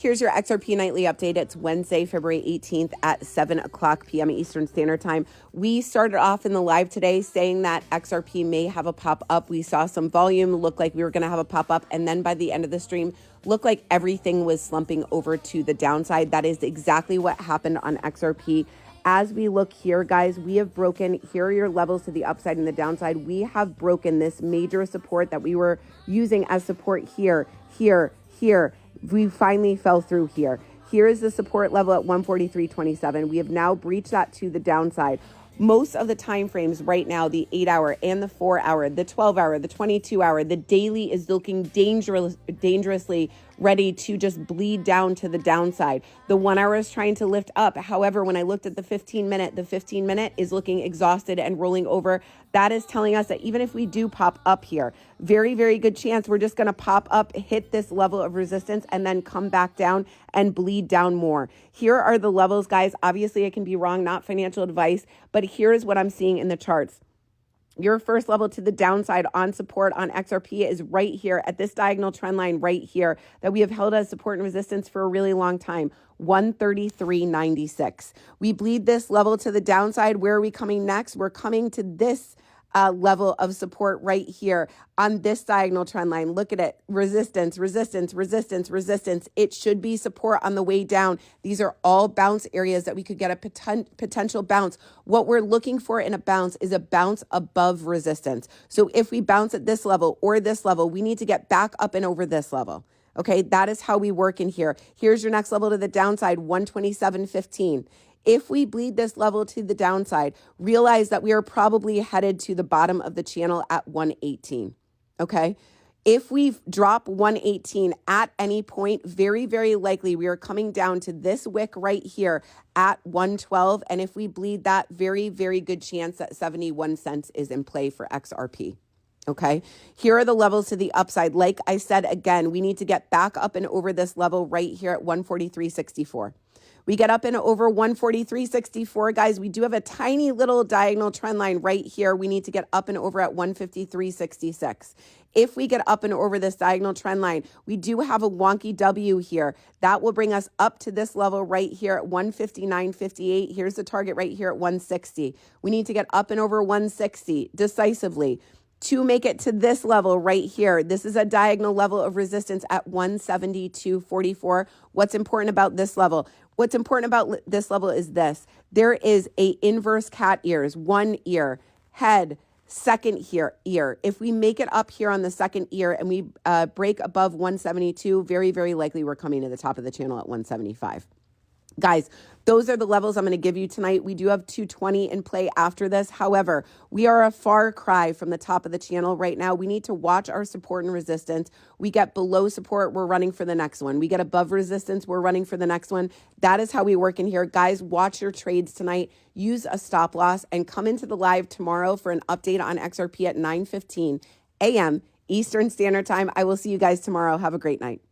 Here's your XRP nightly update. It's Wednesday, February 18th at 7 o'clock p.m. Eastern Standard Time. We started off in the live today saying that XRP may have a pop-up. We saw some volume, looked like we were going to have a pop-up, and then by the end of the stream, looked like everything was slumping over to the downside. That is exactly what happened on XRP. As we look here, guys, we have broken, here are your levels to the upside and the downside. We have broken this major support that we were using as support here. We finally fell through here. Here is the support level at 143.27. We have now breached that to the downside. Most of the time frames right now, the 8-hour and the 4-hour, the 12-hour, the 22-hour, the daily is looking dangerously ready to just bleed down to the downside. The 1 hour is trying to lift up. However, when I looked at the 15-minute is looking exhausted and rolling over. That is telling us that even if we do pop up here, very, very good chance we're just going to pop up, hit this level of resistance, and then come back down and bleed down more. Here are the levels, guys. Obviously, I can be wrong, not financial advice, but here is what I'm seeing in the charts. Your first level to the downside on support on XRP is right here at this diagonal trend line right here that we have held as support and resistance for a really long time, 133.96. We bleed this level to the downside. Where are we coming next? We're coming to this level of support right here on this diagonal trend line. Look at it. Resistance. It should be support on the way down. These are all bounce areas that we could get a potential bounce. What we're looking for in a bounce is a bounce above resistance. So if we bounce at this level or this level, we need to get back up and over this level. Okay, that is how we work in here. Here's your next level to the downside, 127.15. If we bleed this level to the downside, realize that we are probably headed to the bottom of the channel at 118, okay? If we drop 118 at any point, very, very likely we are coming down to this wick right here at 112. And if we bleed that, very, very good chance that 71 cents is in play for XRP. Okay, here are the levels to the upside. Like I said, again, we need to get back up and over this level right here at 143.64. We get up and over 143.64, guys. We do have a tiny little diagonal trend line right here. We need to get up and over at 153.66. If we get up and over this diagonal trend line, we do have a wonky W here. That will bring us up to this level right here at 159.58. Here's the target right here at 160. We need to get up and over 160 decisively to make it to this level right here. This is a diagonal level of resistance at 172.44. What's important about this level? What's important about this level is this. There is a inverse cat ears, one ear, head, second ear. If we make it up here on the second ear and we break above 172, very, very likely we're coming to the top of the channel at 175. Guys, those are the levels I'm going to give you tonight. We do have 220 in play after this. However, we are a far cry from the top of the channel right now. We need to watch our support and resistance. We get below support, we're running for the next one. We get above resistance, we're running for the next one. That is how we work in here. Guys, watch your trades tonight. Use a stop loss and come into the live tomorrow for an update on XRP at 9:15 a.m. Eastern Standard Time. I will see you guys tomorrow. Have a great night.